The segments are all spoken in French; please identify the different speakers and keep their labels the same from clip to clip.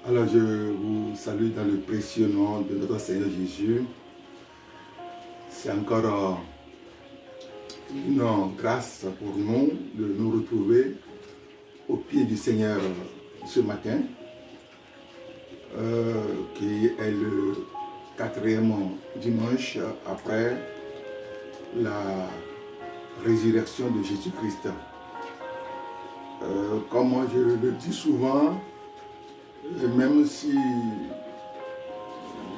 Speaker 1: Alors je vous salue dans le précieux nom de notre Seigneur Jésus. C'est encore une grâce pour nous de nous retrouver au pied du Seigneur ce matin, qui est le 4e dimanche après la résurrection de Jésus-Christ. Comme je le dis souvent, même si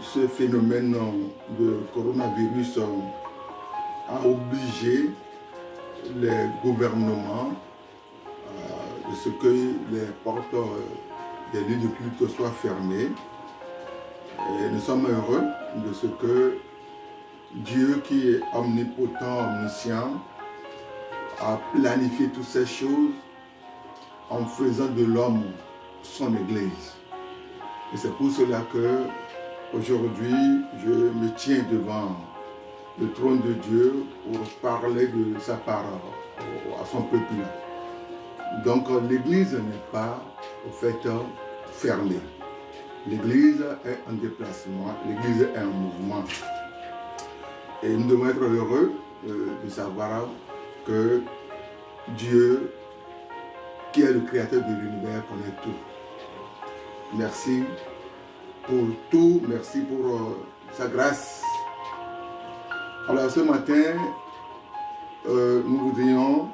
Speaker 1: ce phénomène de coronavirus a obligé les gouvernements de ce que les portes des lieux de culte soient fermées, et nous sommes heureux de ce que Dieu, qui est omnipotent, omniscient, a planifié toutes ces choses en faisant de l'homme son Église. Et c'est pour cela que aujourd'hui, je me tiens devant le trône de Dieu pour parler de sa parole à son peuple. Donc l'Église n'est pas au fait fermée. L'Église est en déplacement, l'Église est en mouvement. Et nous devons être heureux de savoir que Dieu, qui est le créateur de l'univers, connaît tout. Merci pour tout, merci pour sa grâce. Alors ce matin, nous voudrions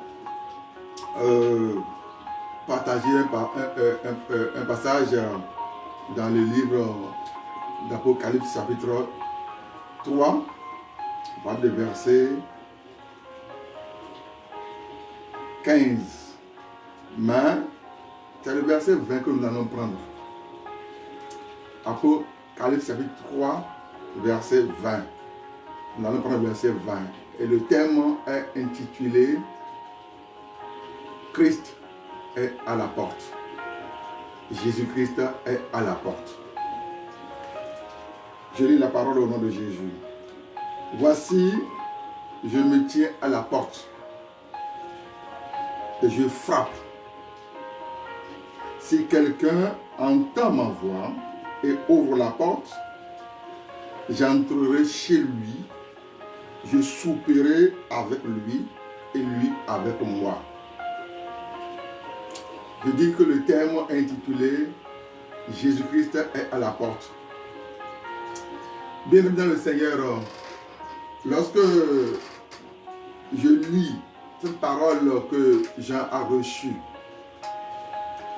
Speaker 1: partager un passage dans le livre d'Apocalypse chapitre 3, on parle de verset 15. Mais c'est le verset 20 que nous allons prendre. Apocalypse chapitre 3, verset 20. Nous allons prendre le verset 20. Et le thème est intitulé Christ est à la porte. Jésus-Christ est à la porte. Je lis la parole au nom de Jésus. Voici, je me tiens à la porte et je frappe. Si quelqu'un entend ma voix et ouvre la porte, j'entrerai chez lui, je souperai avec lui et lui avec moi. Je dis que le thème est intitulé Jésus-Christ est à la porte. Bienvenue dans le Seigneur. Lorsque je lis cette parole que Jean a reçue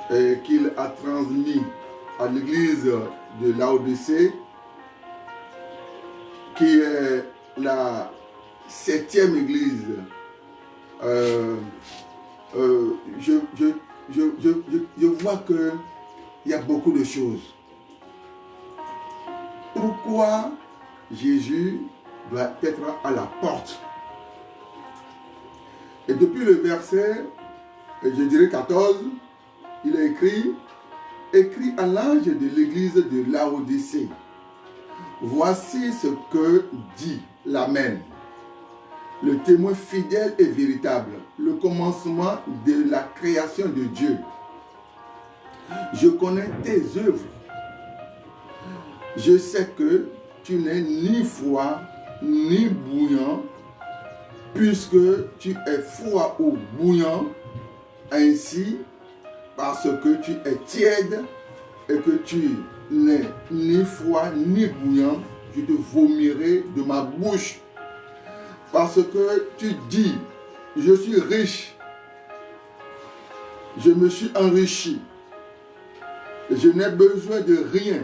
Speaker 1: et qu'il a transmis à l'église de Laodicée, qui est la 7e église, je vois qu'il y a beaucoup de choses. Pourquoi Jésus doit être à la porte? Et depuis le verset, je dirais 14, il est écrit à l'ange de l'église de Laodicée. Voici ce que dit l'Amen, le témoin fidèle et véritable, le commencement de la création de Dieu. Je connais tes œuvres. Je sais que tu n'es ni froid ni bouillant, puisque tu es froid ou bouillant, ainsi parce que tu es tiède et que tu n'es ni froid ni bouillant, je te vomirai de ma bouche. Parce que tu dis, je suis riche, je me suis enrichi, et je n'ai besoin de rien.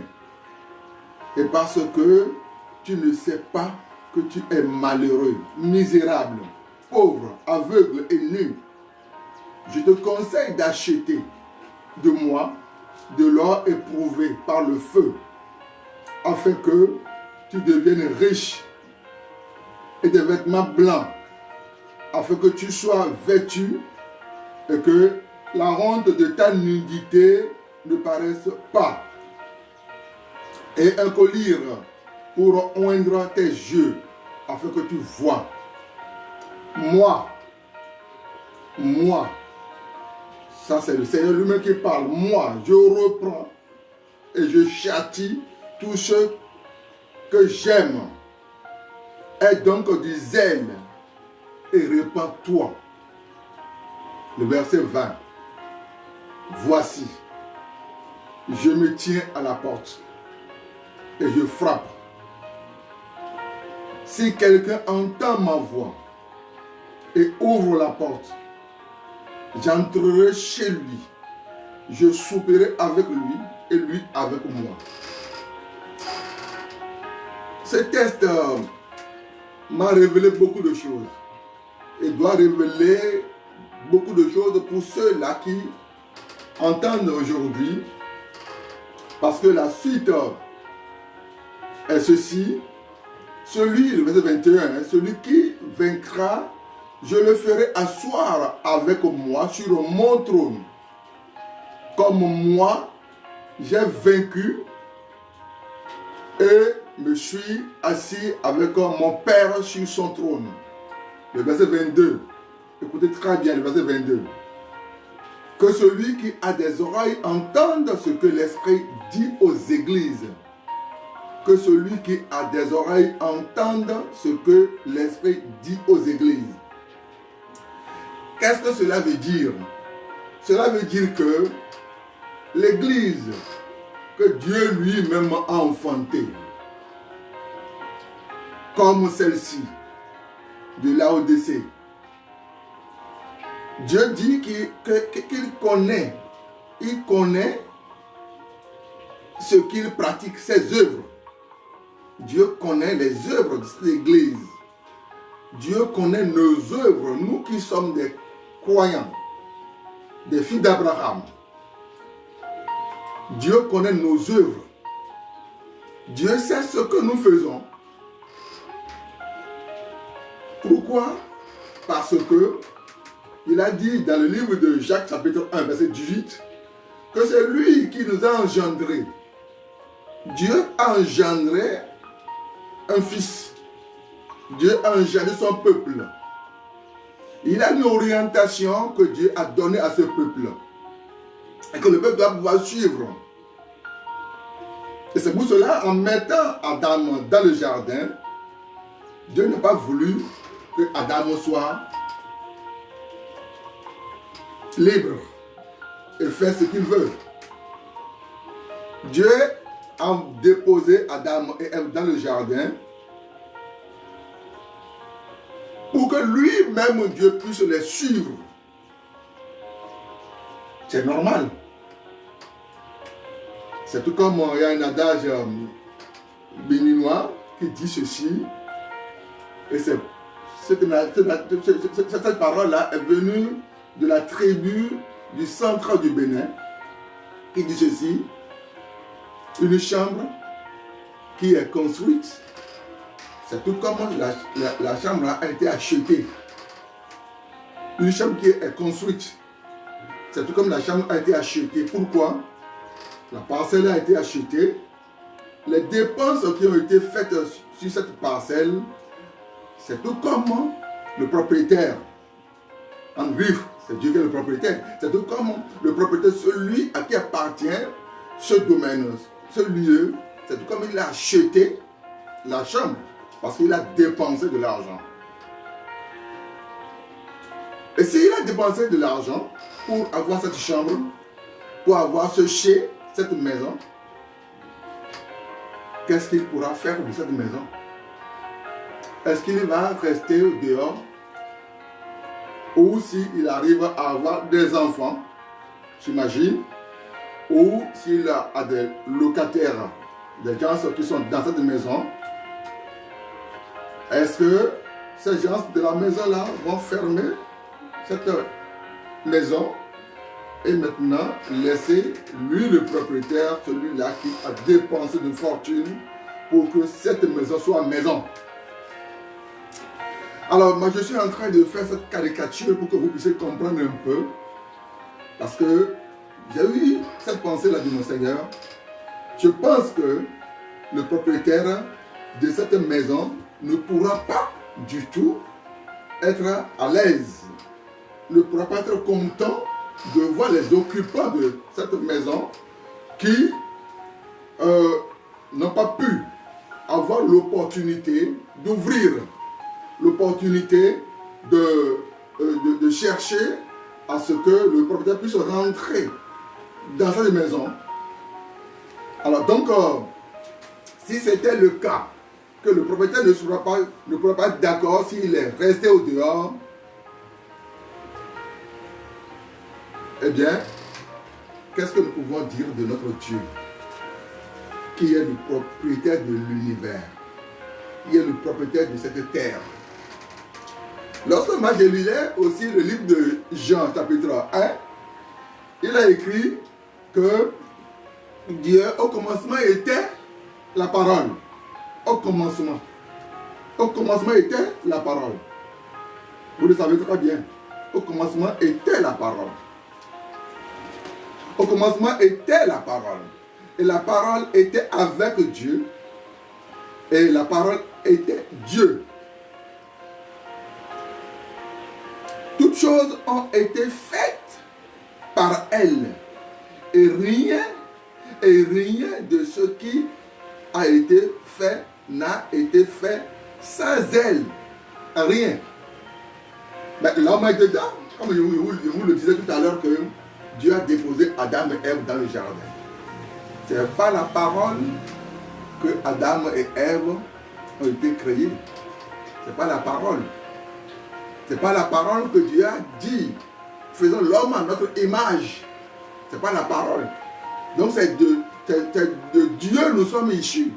Speaker 1: Et parce que tu ne sais pas que tu es malheureux, misérable, pauvre, aveugle et nu, je te conseille d'acheter de moi de l'or éprouvé par le feu, afin que tu deviennes riche, et des vêtements blancs, afin que tu sois vêtu et que la honte de ta nudité ne paraisse pas, et un collier pour oindre tes yeux, afin que tu vois. Moi, ça c'est le Seigneur lui-même qui parle, moi je reprends et je châtie tous ceux que j'aime. Aie donc du zèle et répands-toi. Le verset 20. Voici, je me tiens à la porte et je frappe. Si quelqu'un entend ma voix et ouvre la porte, j'entrerai chez lui. Je souperai avec lui et lui avec moi. Ce texte m'a révélé beaucoup de choses et doit révéler beaucoup de choses pour ceux-là qui entendent aujourd'hui, parce que la suite est ceci. Le verset 21, celui qui vaincra, je le ferai asseoir avec moi sur mon trône, comme moi j'ai vaincu et me suis assis avec mon Père sur son trône. Le verset 22. Écoutez très bien le verset 22. Que celui qui a des oreilles entende ce que l'Esprit dit aux églises. Que celui qui a des oreilles entende ce que l'Esprit dit aux églises. Qu'est-ce que cela veut dire? Cela veut dire que l'Église que Dieu lui-même a enfantée, comme celle-ci, de Laodicée, Dieu dit qu'il connaît, il connaît ce qu'il pratique, ses œuvres. Dieu connaît les œuvres de cette Église. Dieu connaît nos œuvres, nous qui sommes des croyants, des filles d'Abraham. Dieu connaît nos œuvres. Dieu sait ce que nous faisons. Pourquoi? Parce que il a dit dans le livre de Jacques chapitre 1 verset 18 que c'est lui qui nous a engendrés. Dieu a engendré un fils. Dieu a engendré son peuple. Il a une orientation que Dieu a donnée à ce peuple. Et que le peuple doit pouvoir suivre. Et c'est pour cela, en mettant Adam dans le jardin, Dieu n'a pas voulu que Adam soit libre et faire ce qu'il veut. Dieu a déposé Adam et Ève dans le jardin pour que lui-même Dieu puisse les suivre. C'est normal. C'est tout comme il y a un adage béninois qui dit ceci, et cette parole-là est venue de la tribu du centre du Bénin, qui dit ceci: une chambre qui est construite, c'est tout comme la chambre a été achetée. Une chambre qui est construite, c'est tout comme la chambre a été achetée. Pourquoi? La parcelle a été achetée. Les dépenses qui ont été faites sur cette parcelle, c'est tout comme le propriétaire. En griffe, c'est Dieu qui est le propriétaire. C'est tout comme le propriétaire, celui à qui appartient ce domaine, ce lieu. C'est tout comme il a acheté la chambre, parce qu'il a dépensé de l'argent. Et s'il a dépensé de l'argent pour avoir cette chambre, pour avoir ce chez, cette maison, qu'est-ce qu'il pourra faire de cette maison? Est-ce qu'il va rester dehors? Ou s'il arrive à avoir des enfants, j'imagine, ou s'il a des locataires, des gens qui sont dans cette maison, est-ce que ces gens de la maison-là vont fermer cette maison et maintenant laisser lui le propriétaire, celui-là qui a dépensé de fortune pour que cette maison soit maison? Alors moi je suis en train de faire cette caricature pour que vous puissiez comprendre un peu, parce que j'ai eu cette pensée-là de mon Seigneur. Je pense que le propriétaire de cette maison ne pourra pas du tout être à l'aise, ne pourra pas être content de voir les occupants de cette maison qui n'ont pas pu avoir l'opportunité d'ouvrir, l'opportunité de chercher à ce que le propriétaire puisse rentrer dans cette maison. Alors donc, si c'était le cas, que le propriétaire ne pourrait pas être d'accord s'il est resté au dehors, eh bien, qu'est-ce que nous pouvons dire de notre Dieu, qui est le propriétaire de l'univers, qui est le propriétaire de cette terre? Lorsque moi je lisais aussi le livre de Jean, chapitre 1, il a écrit que Dieu, au commencement, était la parole. Au commencement était la parole. Vous le savez très bien. Au commencement était la parole. Au commencement était la parole. Et la parole était avec Dieu. Et la parole était Dieu. Toutes choses ont été faites par elle. Et rien de ce qui a été fait n'a été fait sans elle. Rien. Mais l'homme est dedans. Comme je vous le disais tout à l'heure, que Dieu a déposé Adam et Ève dans le jardin. Ce n'est pas la parole que Adam et Ève ont été créés. Ce n'est pas la parole. Ce n'est pas la parole que Dieu a dit. Faisons l'homme à notre image. Ce n'est pas la parole. Donc c'est de Dieu nous sommes issus.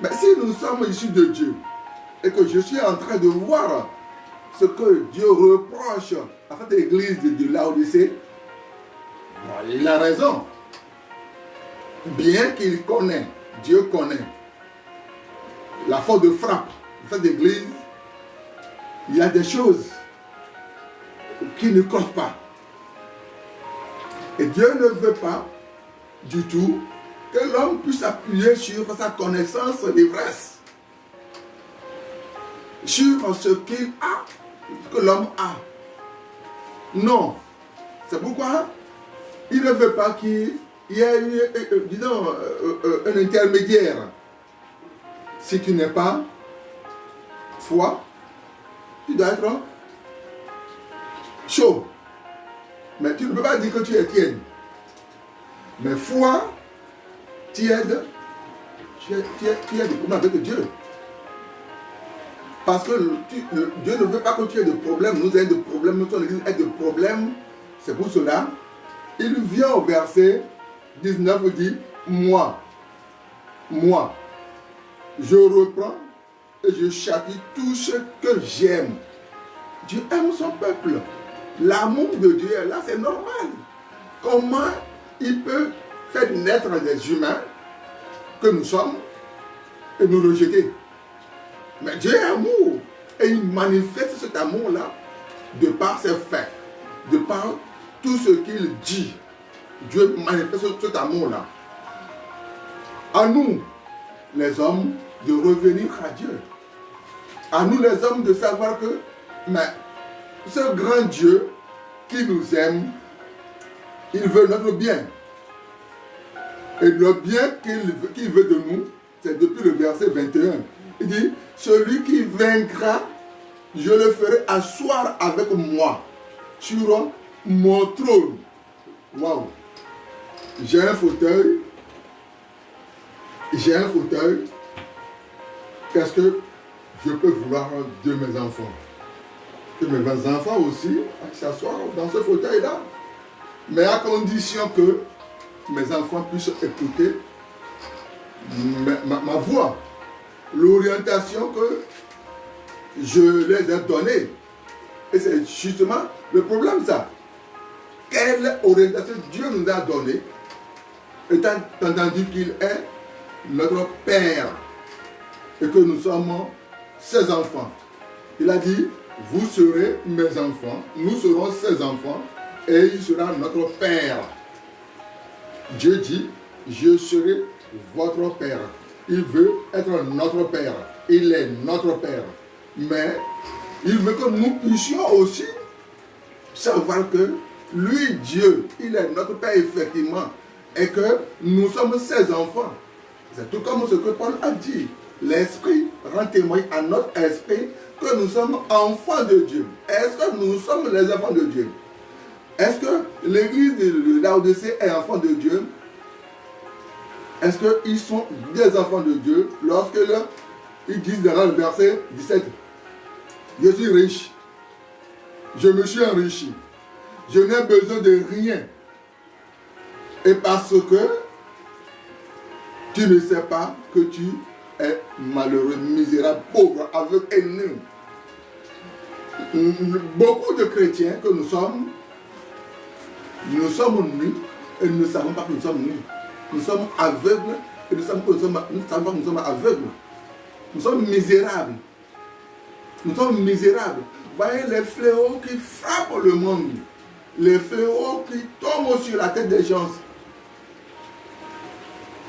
Speaker 1: Mais si nous sommes issus de Dieu, et que je suis en train de voir ce que Dieu reproche à cette église de Laodicée, il a raison. Bien qu'il connaît, Dieu connaît la force de frappe de cette église, il y a des choses qui ne comptent pas. Et Dieu ne veut pas du tout que l'homme puisse appuyer sur sa connaissance d'ivresse, sur ce qu'il a, que l'homme a. Non. C'est pourquoi il ne veut pas qu'il y ait, disons, un intermédiaire. Si tu n'es pas foi, tu dois être chaud. Mais tu ne peux pas dire que tu es tiède. Mais foi, tiède, tu as des problèmes avec Dieu. Parce que Dieu ne veut pas que tu aies de problèmes. Nous avons des problèmes, notre église a des problèmes. C'est pour cela, il vient au verset 19 et dit, moi, je reprends et je châtie tout ce que j'aime. Dieu aime son peuple. L'amour de Dieu est là, c'est normal. Comment il peut faire naître des humains que nous sommes et nous rejeter? Mais Dieu est amour. Et il manifeste cet amour-là de par ses faits, de par tout ce qu'il dit. Dieu manifeste cet amour-là. À nous, les hommes, de revenir à Dieu. À nous, les hommes, de savoir que mais ce grand Dieu qui nous aime, il veut notre bien. Et le bien qu'il veut de nous, c'est depuis le verset 21. Il dit, celui qui vaincra, je le ferai asseoir avec moi sur mon trône. Waouh! J'ai un fauteuil. Qu'est-ce que je peux vouloir de mes enfants? Que mes enfants aussi s'assoient dans ce fauteuil-là. Mais à condition que mes enfants puissent écouter ma voix. L'orientation que je les ai donnée. Et c'est justement le problème, ça. Quelle orientation Dieu nous a donnée, étant entendu qu'il est notre Père et que nous sommes ses enfants. Il a dit, vous serez mes enfants, nous serons ses enfants et il sera notre Père. Dieu dit, je serai votre Père. Il veut être notre Père. Il est notre Père. Mais il veut que nous puissions aussi savoir que lui, Dieu, il est notre Père, effectivement. et que nous sommes ses enfants. C'est tout comme ce que Paul a dit. L'Esprit rend témoigne à notre esprit que nous sommes enfants de Dieu. Est-ce que nous sommes les enfants de Dieu? Est-ce que l'église de Laodicée est enfant de Dieu? Est-ce qu'ils sont des enfants de Dieu? Lorsque ils disent dans le verset 17, je suis riche, je me suis enrichi, je n'ai besoin de rien. Et parce que tu ne sais pas que tu es malheureux, misérable, pauvre, aveugle et nu. Beaucoup de chrétiens que nous sommes nus et nous ne savons pas que nous sommes nus. Nous sommes aveugles et nous savons pas que nous sommes aveugles. Nous sommes misérables. Nous sommes misérables. Voyez les fléaux qui frappent le monde. Les fléaux qui tombent sur la tête des gens.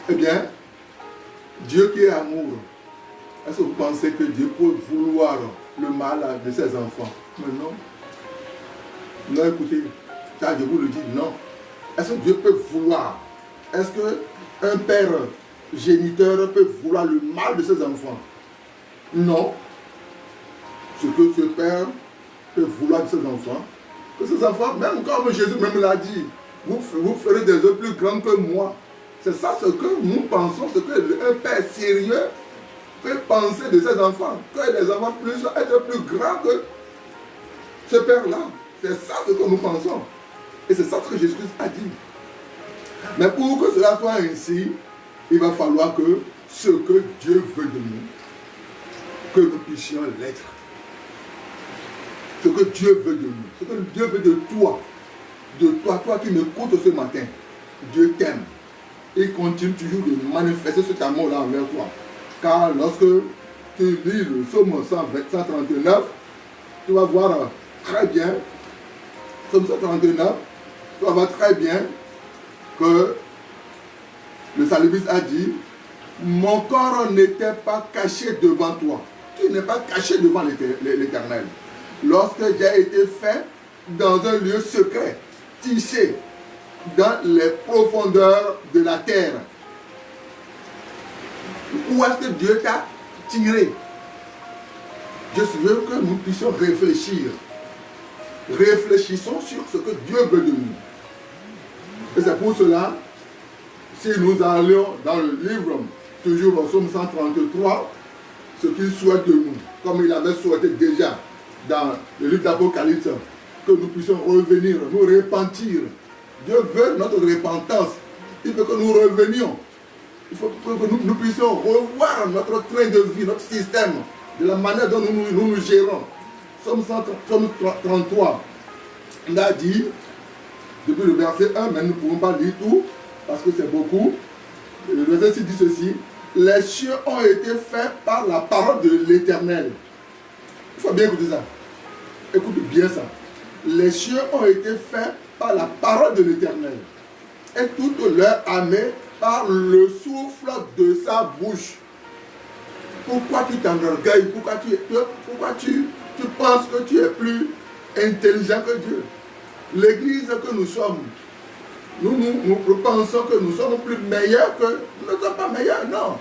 Speaker 1: Eh bien, Dieu qui est amour, est-ce que vous pensez que Dieu peut vouloir le mal de ses enfants? Mais non. Non, écoutez, ça je vous le dis, non. Est-ce que Dieu peut vouloir? Est-ce qu'un père géniteur peut vouloir le mal de ses enfants? Non. Ce que ce père peut vouloir de ses enfants, que ses enfants, même comme Jésus même l'a dit, vous ferez des œuvres plus grandes que moi. C'est ça ce que nous pensons, ce qu'un père sérieux peut penser de ses enfants. Que les enfants puissent être plus grands que ce père-là. C'est ça ce que nous pensons. Et c'est ça ce que Jésus a dit. Mais pour que cela soit ainsi, il va falloir que ce que Dieu veut de nous, que nous puissions l'être. Ce que Dieu veut de nous, ce que Dieu veut de toi, toi qui m'écoutes ce matin, Dieu t'aime. Il continue toujours de manifester cet amour-là envers toi. Car lorsque tu lis le psaume 139, tu vas voir très bien, psaume 139, tu vas voir très bien que le psalmiste a dit, mon corps n'était pas caché devant toi. Tu n'es pas caché devant l'Éternel. Lorsque j'ai été fait dans un lieu secret, tissé dans les profondeurs de la terre. Où est-ce que Dieu t'a tiré? Je veux que nous puissions réfléchir. Réfléchissons sur ce que Dieu veut de nous. Et c'est pour cela, si nous allions dans le livre, toujours au psaume 133, ce qu'il souhaite de nous, comme il avait souhaité déjà dans le livre d'Apocalypse, que nous puissions revenir, nous repentir. Dieu veut notre repentance. Il veut que nous revenions. Il faut que nous puissions revoir notre train de vie, notre système, de la manière dont nous gérons. Psaume 33, on a dit, depuis le verset 1, mais nous ne pouvons pas lire tout, parce que c'est beaucoup. Le verset 6 dit ceci, les cieux ont été faits par la parole de l'Éternel. Il faut bien écouter ça. Écoute bien ça. Les cieux ont été faits par la parole de l'Éternel. Et toute leur armée par le souffle de sa bouche. Pourquoi tu t'enorgueilles? Pourquoi tu penses que tu es plus intelligent que Dieu? L'église que nous sommes, nous pensons que nous sommes plus meilleurs que... Nous ne sommes pas meilleurs, non.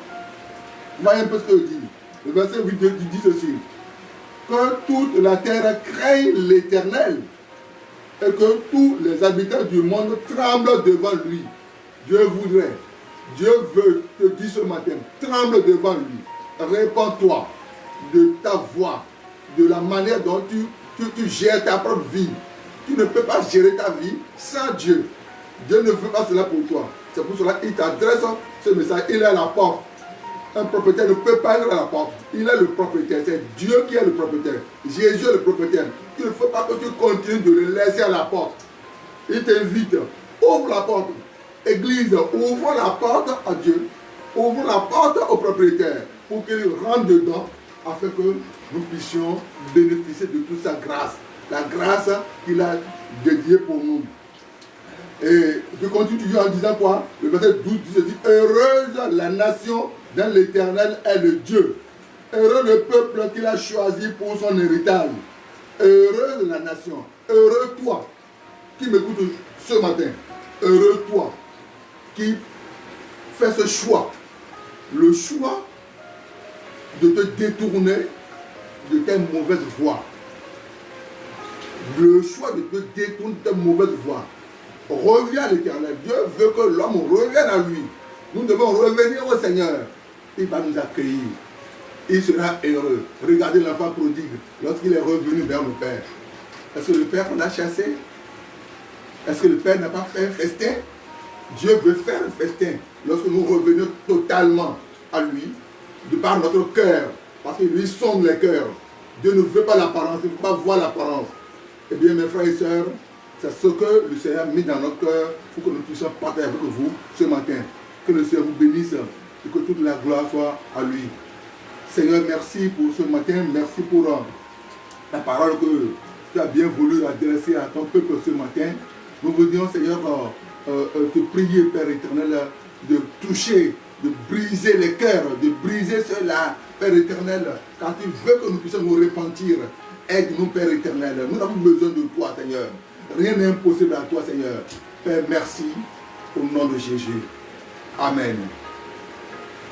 Speaker 1: Voyez un peu ce que dit. Le verset 8 dit ceci. Que toute la terre craigne l'Éternel et que tous les habitants du monde tremblent devant lui. Dieu voudrait, Dieu veut te dire ce matin, tremble devant lui. Répands-toi de ta voix, de la manière dont tu gères ta propre vie. Tu ne peux pas gérer ta vie sans Dieu. Dieu ne veut pas cela pour toi. C'est pour cela qu'il t'adresse ce message. Il est à la porte. Un propriétaire ne peut pas être à la porte. Il est le propriétaire. C'est Dieu qui est le propriétaire. Jésus est le propriétaire. Il ne faut pas que tu continues de le laisser à la porte. Il t'invite. Ouvre la porte. Église, ouvre la porte à Dieu. Ouvre la porte au propriétaire pour qu'il rentre dedans afin que nous puissions bénéficier de toute sa grâce. La grâce qu'il a dédiée pour nous. Et je continue toujours en disant quoi? Le verset 12 dit, heureuse la nation dont l'Éternel est le Dieu. Heureux le peuple qu'il a choisi pour son héritage. Heureuse la nation. Heureux toi qui m'écoutes ce matin. Heureux toi qui fait ce choix. Le choix de te détourner de tes mauvaises voies. Le choix de te détourner de tes mauvaises voies. Reviens à l'Éternel. Dieu veut que l'homme revienne à lui. Nous devons revenir au Seigneur. Il va nous accueillir. Il sera heureux. Regardez l'enfant prodigue lorsqu'il est revenu vers le Père. Est-ce que le Père l'a chassé? Est-ce que le Père n'a pas fait un festin? Dieu veut faire un festin lorsque nous revenons totalement à lui, de par notre cœur, parce que lui sonde les cœurs. Dieu ne veut pas l'apparence, il ne veut pas voir l'apparence. Eh bien, mes frères et sœurs, c'est ce que le Seigneur a mis dans notre cœur pour que nous puissions partager avec vous ce matin. Que le Seigneur vous bénisse et que toute la gloire soit à lui. Seigneur, merci pour ce matin, merci pour la parole que tu as bien voulu adresser à ton peuple ce matin. Nous vous disons, Seigneur, te prier, Père éternel, de toucher, de briser les cœurs, de briser cela, Père éternel, car tu veux que nous puissions nous repentir. Aide-nous, Père éternel. Nous avons besoin de toi, Seigneur. Rien n'est impossible à toi, Seigneur. Père, merci au nom de Jésus. Amen.